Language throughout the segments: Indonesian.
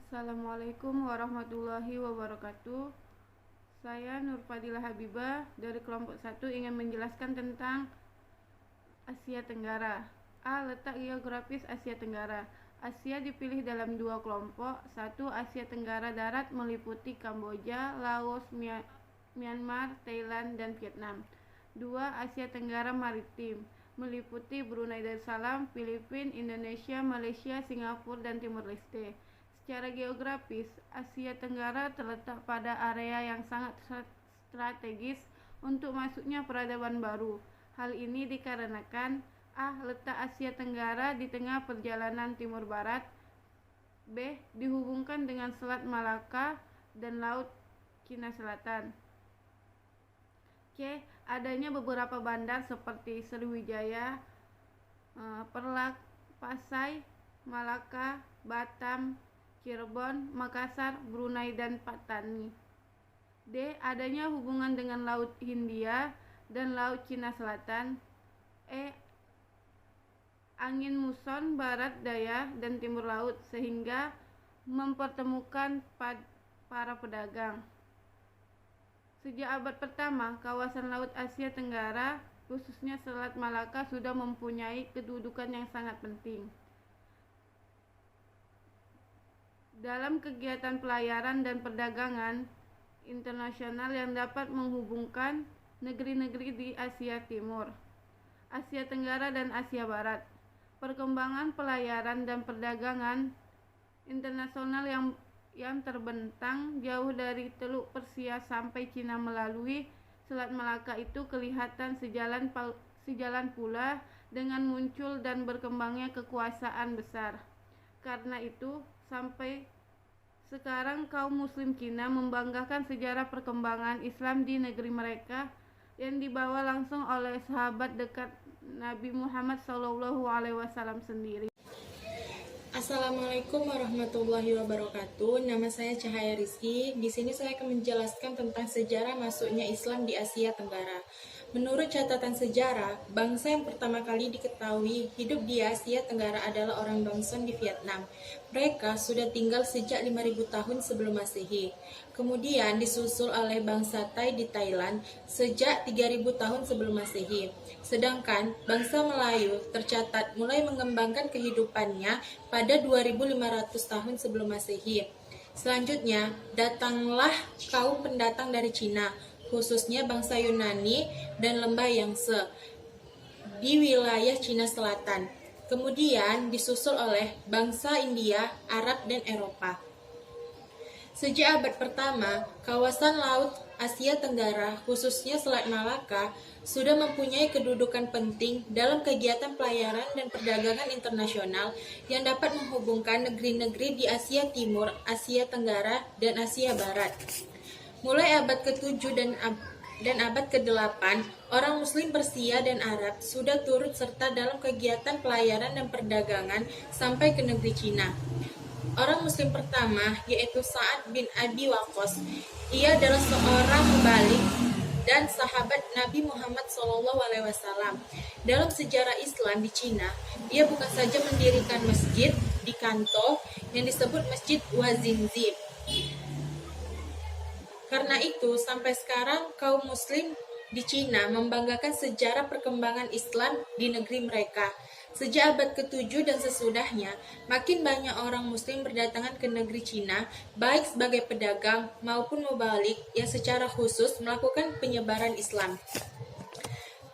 Assalamualaikum warahmatullahi wabarakatuh. Saya Nur Fadilah Habibah dari kelompok 1 ingin menjelaskan tentang Asia Tenggara. A. Letak geografis Asia Tenggara. Asia dipilih dalam dua kelompok. 1. Asia Tenggara Darat meliputi Kamboja, Laos, Myanmar, Thailand, dan Vietnam. 2. Asia Tenggara Maritim meliputi Brunei Darussalam, Filipina, Indonesia, Malaysia, Singapura, dan Timor Leste. Secara geografis, Asia Tenggara terletak pada area yang sangat strategis untuk masuknya peradaban baru. Hal ini dikarenakan A. Letak Asia Tenggara di tengah perjalanan timur barat. B. Dihubungkan dengan Selat Malaka dan Laut Cina Selatan. C. Adanya beberapa bandar seperti Sriwijaya, Perlak, Pasai, Malaka, Batam, Cirebon, Makassar, Brunei, dan Patani. D. Adanya hubungan dengan Laut Hindia dan Laut Cina Selatan. E. Angin muson barat daya dan timur laut sehingga mempertemukan para pedagang. Sejak abad pertama, kawasan Laut Asia Tenggara, khususnya Selat Malaka, sudah mempunyai kedudukan yang sangat penting dalam kegiatan pelayaran dan perdagangan internasional yang dapat menghubungkan negeri-negeri di Asia Timur, Asia Tenggara, dan Asia Barat. Perkembangan pelayaran dan perdagangan internasional yang terbentang jauh dari Teluk Persia sampai Cina melalui Selat Malaka itu kelihatan sejalan pula dengan muncul dan berkembangnya kekuasaan besar. Karena itu, sampai sekarang kaum muslim Cina membanggakan sejarah perkembangan Islam di negeri mereka yang dibawa langsung oleh sahabat dekat Nabi Muhammad SAW sendiri. Assalamualaikum warahmatullahi wabarakatuh. Nama saya Cahaya Rizky. Di sini saya akan menjelaskan tentang sejarah masuknya Islam di Asia Tenggara. Menurut catatan sejarah, bangsa yang pertama kali diketahui hidup di Asia Tenggara adalah orang Dongson di Vietnam. Mereka sudah tinggal sejak 5.000 tahun sebelum Masehi. Kemudian disusul oleh bangsa Thai di Thailand sejak 3.000 tahun sebelum Masehi. Sedangkan bangsa Melayu tercatat mulai mengembangkan kehidupannya pada 2.500 tahun sebelum Masehi. Selanjutnya, datanglah kaum pendatang dari Cina, khususnya bangsa Yunani dan lembah Yangtze di wilayah Cina Selatan. Kemudian disusul oleh bangsa India, Arab, dan Eropa. Sejak abad pertama, kawasan Laut Asia Tenggara, khususnya Selat Malaka, sudah mempunyai kedudukan penting dalam kegiatan pelayaran dan perdagangan internasional yang dapat menghubungkan negeri-negeri di Asia Timur, Asia Tenggara, dan Asia Barat. Mulai abad ke-7 dan abad ke-8, orang Muslim Persia dan Arab sudah turut serta dalam kegiatan pelayaran dan perdagangan sampai ke negeri Cina. Orang Muslim pertama yaitu Sa'ad bin Abi Waqqas. Ia adalah seorang mubalik dan sahabat Nabi Muhammad SAW. Dalam sejarah Islam di Cina, ia bukan saja mendirikan masjid di Kanto yang disebut Masjid Huazinzi. Karena itu, sampai sekarang kaum muslim di Cina membanggakan sejarah perkembangan Islam di negeri mereka. Sejak abad ke-7 dan sesudahnya, makin banyak orang muslim berdatangan ke negeri Cina, baik sebagai pedagang maupun mubalik yang secara khusus melakukan penyebaran Islam.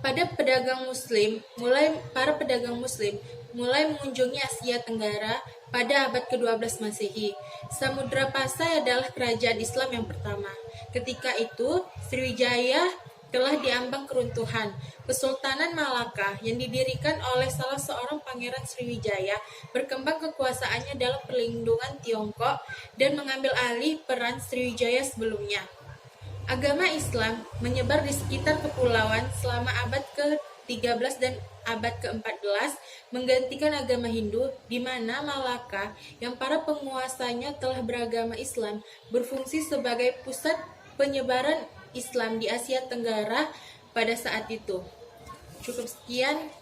Para pedagang muslim mulai mengunjungi Asia Tenggara pada abad ke-12 Masehi. Samudra Pasai adalah kerajaan Islam yang pertama. Ketika itu, Sriwijaya telah diambang keruntuhan. Kesultanan Malaka yang didirikan oleh salah seorang pangeran Sriwijaya berkembang kekuasaannya dalam perlindungan Tiongkok dan mengambil alih peran Sriwijaya sebelumnya. Agama Islam menyebar di sekitar kepulauan selama abad ke-13 dan abad ke-14 menggantikan agama Hindu, di mana Malaka yang para penguasanya telah beragama Islam berfungsi sebagai pusat penyebaran Islam di Asia Tenggara pada saat itu. Cukup sekian.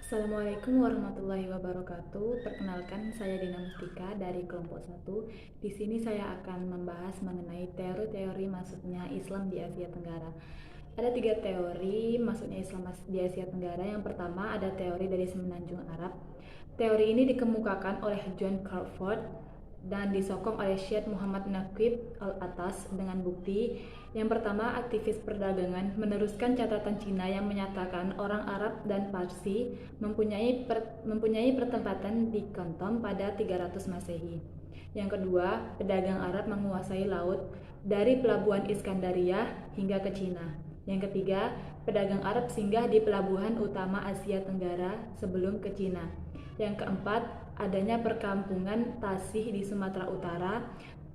Assalamualaikum warahmatullahi wabarakatuh. Perkenalkan, saya Dina Mustika dari kelompok 1. Di sini saya akan membahas mengenai teori-teori masuknya Islam di Asia Tenggara. Ada 3 teori masuknya Islam di Asia Tenggara. Yang pertama ada teori dari Semenanjung Arab. Teori ini dikemukakan oleh John Crawford dan disokong oleh Syed Muhammad Naqib Al-Atas dengan bukti. Yang pertama, aktivis perdagangan meneruskan catatan Cina yang menyatakan orang Arab dan Parsi mempunyai pertempatan di Kontom pada 300 Masehi. Yang kedua, pedagang Arab menguasai laut dari pelabuhan Iskandaria hingga ke Cina. Yang ketiga, pedagang Arab singgah di pelabuhan utama Asia Tenggara sebelum ke Cina. Yang keempat, adanya perkampungan Tasih di Sumatera Utara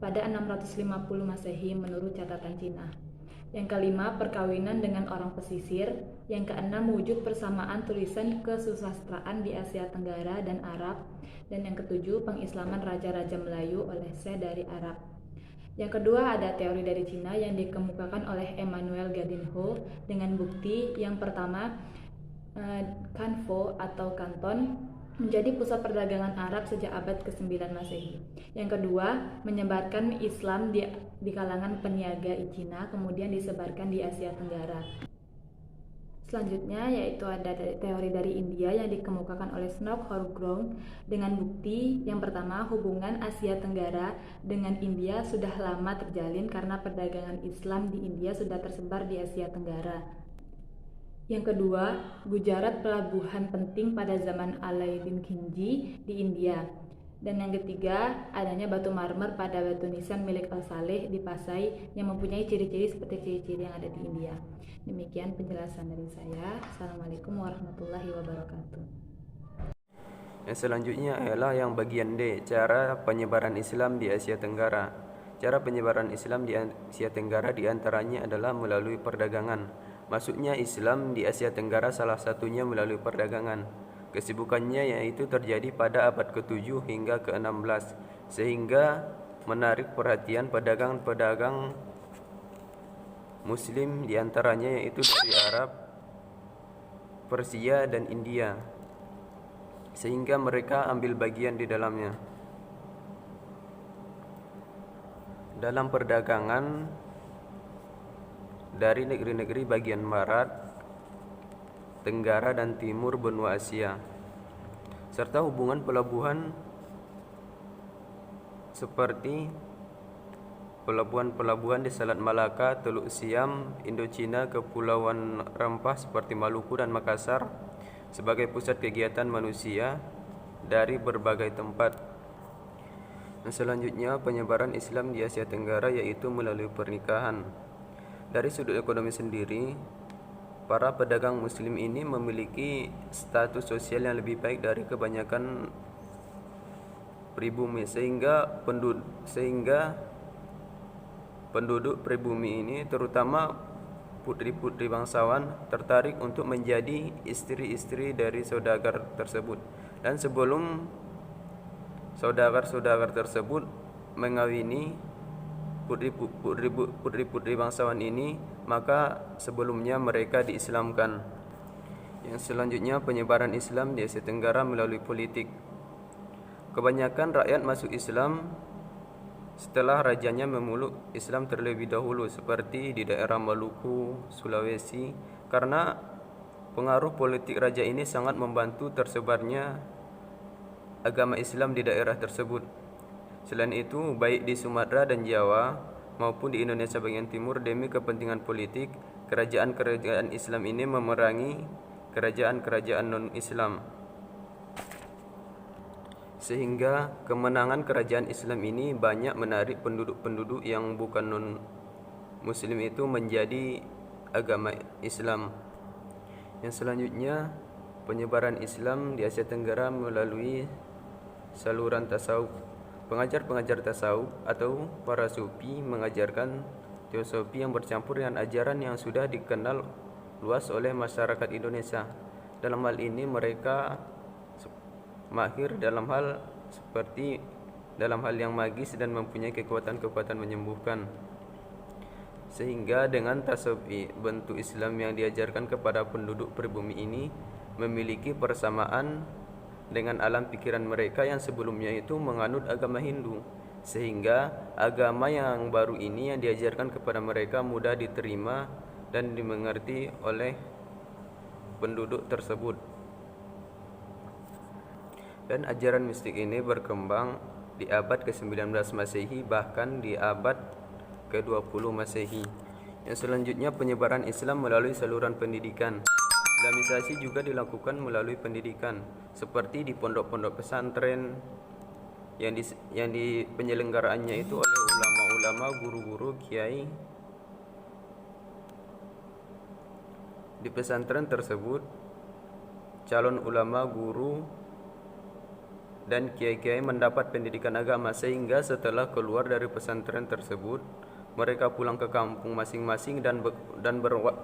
pada 650 Masehi menurut catatan Cina. Yang kelima, perkawinan dengan orang pesisir. Yang keenam, wujud persamaan tulisan kesusastraan di Asia Tenggara dan Arab. Dan yang ketujuh, pengislaman raja-raja Melayu oleh Syekh dari Arab. Yang kedua, ada teori dari Cina yang dikemukakan oleh Emmanuel Gadinho dengan bukti. Yang pertama, Kanfo atau Kanton menjadi pusat perdagangan Arab sejak abad ke-9 Masehi. Yang kedua, menyebarkan Islam di kalangan peniaga Cina, kemudian disebarkan di Asia Tenggara. Selanjutnya yaitu ada teori dari India yang dikemukakan oleh Snow Horgrove dengan bukti. Yang pertama, hubungan Asia Tenggara dengan India sudah lama terjalin karena perdagangan Islam di India sudah tersebar di Asia Tenggara. Yang kedua, Gujarat pelabuhan penting pada zaman Alauddin Khilji di India. Dan yang ketiga, adanya batu marmer pada batu nisan milik Al-Saleh di Pasai yang mempunyai ciri-ciri seperti ciri-ciri yang ada di India. Demikian penjelasan dari saya. Assalamualaikum warahmatullahi wabarakatuh. Yang selanjutnya ialah yang bagian D, cara penyebaran Islam di Asia Tenggara. Cara penyebaran Islam di Asia Tenggara diantaranya adalah melalui perdagangan. Masuknya Islam di Asia Tenggara salah satunya melalui perdagangan. Kesibukannya yaitu terjadi pada abad ke-7 hingga ke-16, sehingga menarik perhatian pedagang-pedagang Muslim diantaranya yaitu dari Arab, Persia, dan India, sehingga mereka ambil bagian di dalamnya. Dalam perdagangan dari negeri-negeri bagian barat, tenggara, dan timur benua Asia, serta hubungan pelabuhan seperti pelabuhan-pelabuhan di Selat Malaka, Teluk Siam, Indochina, Kepulauan Rempah seperti Maluku dan Makassar sebagai pusat kegiatan manusia dari berbagai tempat. Dan selanjutnya, penyebaran Islam di Asia Tenggara yaitu melalui pernikahan. Dari sudut ekonomi sendiri, para pedagang Muslim ini memiliki status sosial yang lebih baik dari kebanyakan pribumi, sehingga penduduk pribumi ini, terutama putri-putri bangsawan, tertarik untuk menjadi istri-istri dari saudagar tersebut. Dan sebelum saudagar-saudagar tersebut mengawini putri-putri bangsawan ini, maka sebelumnya mereka diislamkan. Yang selanjutnya, penyebaran Islam di Asia Tenggara melalui politik. Kebanyakan rakyat masuk Islam setelah rajanya memeluk Islam terlebih dahulu, seperti di daerah Maluku, Sulawesi, karena pengaruh politik raja ini sangat membantu tersebarnya agama Islam di daerah tersebut. Selain itu, baik di Sumatera dan Jawa maupun di Indonesia bagian timur, demi kepentingan politik, kerajaan-kerajaan Islam ini memerangi kerajaan-kerajaan non-Islam, sehingga kemenangan kerajaan Islam ini banyak menarik penduduk-penduduk yang bukan non-Muslim itu menjadi agama Islam. Yang selanjutnya, penyebaran Islam di Asia Tenggara melalui saluran tasawuf. Pengajar-pengajar tasawuf atau para sufi mengajarkan teosofi yang bercampur dengan ajaran yang sudah dikenal luas oleh masyarakat Indonesia. Dalam hal ini mereka mahir dalam hal yang magis dan mempunyai kekuatan-kekuatan menyembuhkan. Sehingga dengan tasawuf bentuk Islam yang diajarkan kepada penduduk pribumi ini memiliki persamaan dengan alam pikiran mereka yang sebelumnya itu menganut agama Hindu, sehingga agama yang baru ini yang diajarkan kepada mereka mudah diterima dan dimengerti oleh penduduk tersebut. Dan ajaran mistik ini berkembang di abad ke-19 Masehi, bahkan di abad ke-20 Masehi. Yang selanjutnya, penyebaran Islam melalui saluran pendidikan. Islamisasi juga dilakukan melalui pendidikan, seperti di pondok-pondok pesantren yang di penyelenggaraannya itu oleh ulama-ulama, guru-guru, kiai. Di pesantren tersebut, calon ulama, guru, dan kiai-kiai mendapat pendidikan agama, sehingga setelah keluar dari pesantren tersebut, mereka pulang ke kampung masing-masing dan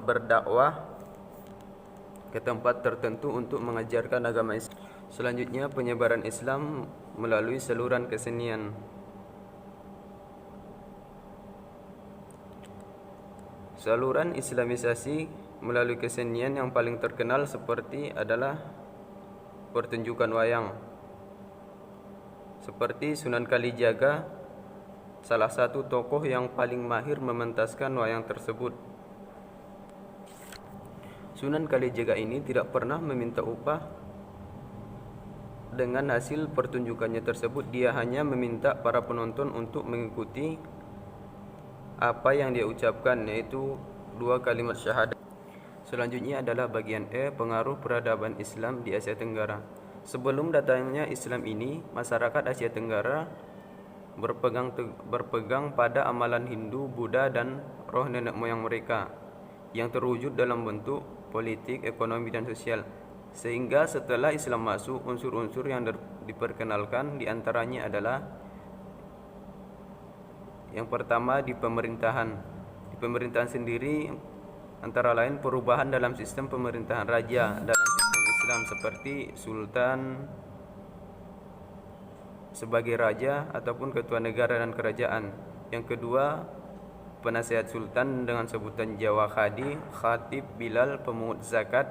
berdakwah ke tempat tertentu untuk mengajarkan agama Islam. Selanjutnya, penyebaran Islam melalui saluran kesenian. Saluran Islamisasi melalui kesenian yang paling terkenal seperti adalah pertunjukan wayang. Seperti Sunan Kalijaga, salah satu tokoh yang paling mahir mementaskan wayang tersebut. Sunan Kalijaga ini tidak pernah meminta upah dengan hasil pertunjukannya tersebut. Dia hanya meminta para penonton untuk mengikuti apa yang dia ucapkan, yaitu 2 kalimat syahadat. Selanjutnya adalah bagian E, pengaruh peradaban Islam di Asia Tenggara. Sebelum datangnya Islam ini, masyarakat Asia Tenggara berpegang pada amalan Hindu, Buddha, dan roh nenek moyang mereka yang terwujud dalam bentuk politik, ekonomi, dan sosial. Sehingga setelah Islam masuk, unsur-unsur yang diperkenalkan diantaranya adalah yang pertama di pemerintahan. Di pemerintahan sendiri antara lain perubahan dalam sistem pemerintahan raja dalam sistem Islam, seperti sultan sebagai raja ataupun ketua negara dan kerajaan. Yang kedua, penasihat sultan dengan sebutan Jawa Khadi, khatib, bilal, pemungut zakat,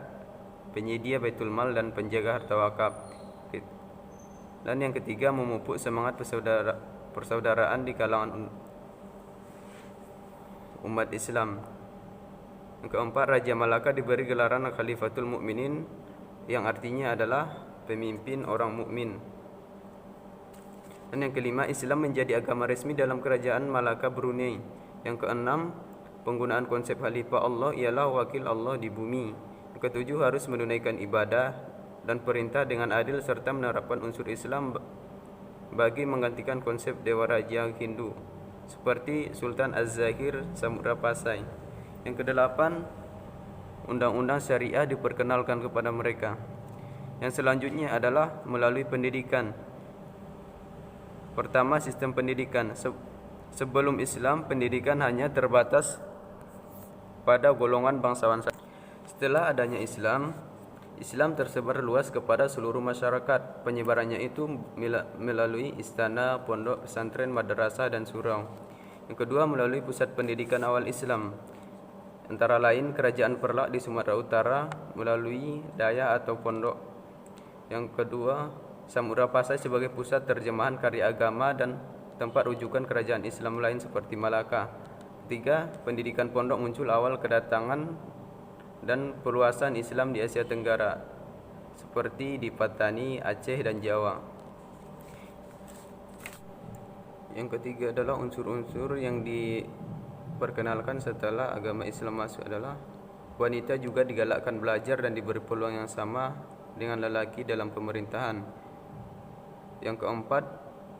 penyedia baitul mal, dan penjaga harta wakaf. Dan yang ketiga, memupuk semangat persaudaraan di kalangan umat Islam. Yang keempat, Raja Malaka diberi gelaran Khalifatul Mukminin, yang artinya adalah pemimpin orang mukmin. Dan yang kelima, Islam menjadi agama resmi dalam kerajaan Malaka Brunei. Yang keenam, penggunaan konsep khalifah Allah ialah wakil Allah di bumi. Yang ketujuh, harus menunaikan ibadah dan perintah dengan adil serta menerapkan unsur Islam bagi menggantikan konsep dewa raja Hindu seperti Sultan Az-Zahir Samudra Pasai. Yang kedelapan, undang-undang syariah diperkenalkan kepada mereka. Yang selanjutnya adalah melalui pendidikan. Pertama, sistem pendidikan. Sebelum Islam, pendidikan hanya terbatas pada golongan bangsawan saja. Setelah adanya Islam, Islam tersebar luas kepada seluruh masyarakat. Penyebarannya itu melalui istana, pondok, pesantren, madrasah, dan surau. Yang kedua, melalui pusat pendidikan awal Islam, antara lain Kerajaan Perlak di Sumatera Utara melalui daya atau pondok. Yang kedua, Samudra Pasai sebagai pusat terjemahan karya agama dan tempat rujukan kerajaan Islam lain seperti Malaka. Ketiga, pendidikan pondok muncul awal kedatangan dan perluasan Islam di Asia Tenggara seperti di Patani, Aceh, dan Jawa. Yang ketiga adalah unsur-unsur yang diperkenalkan setelah agama Islam masuk adalah wanita juga digalakkan belajar dan diberi peluang yang sama dengan lelaki dalam pemerintahan. Yang keempat,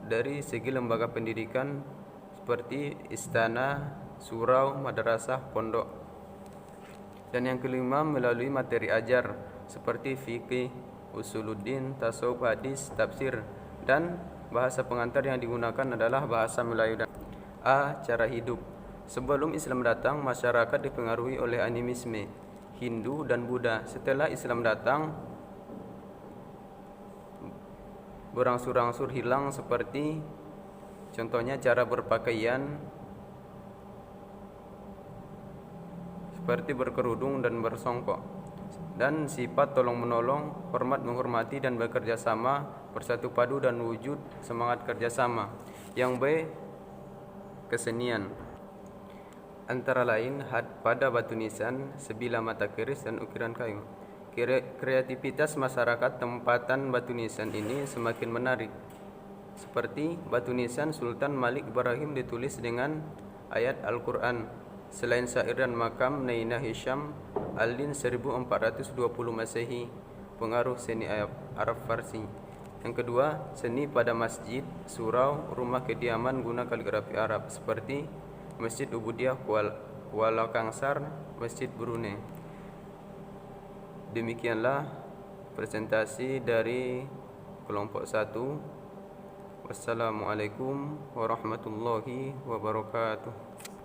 dari segi lembaga pendidikan seperti istana, surau, madrasah, pondok. Dan yang kelima, melalui materi ajar seperti fikih, usuluddin, tasawuf, hadis, tafsir, dan bahasa pengantar yang digunakan adalah bahasa Melayu. Dan A. Cara hidup. Sebelum Islam datang, masyarakat dipengaruhi oleh animisme Hindu dan Buddha. Setelah Islam datang, berangsur-angsur hilang, seperti contohnya cara berpakaian seperti berkerudung dan bersongkok. dan sifat tolong-menolong, hormat menghormati dan bekerja sama, bersatu padu dan wujud semangat kerjasama. Yang B, kesenian. Antara lain pada batu nisan, sebilah mata keris dan ukiran kayu. Kreativitas masyarakat tempatan batu nisan ini semakin menarik. Seperti batu nisan Sultan Malik Ibrahim ditulis dengan ayat Al-Quran. Selain syair dan makam Naina Hisham Al-Din 1420 Masehi, pengaruh seni Arab Farsi. Yang kedua, seni pada masjid, surau, rumah kediaman guna kaligrafi Arab seperti Masjid Ubudiyah Kuala Kangsar, Masjid Brunei. Demikianlah presentasi dari kelompok 1. Wassalamualaikum warahmatullahi wabarakatuh.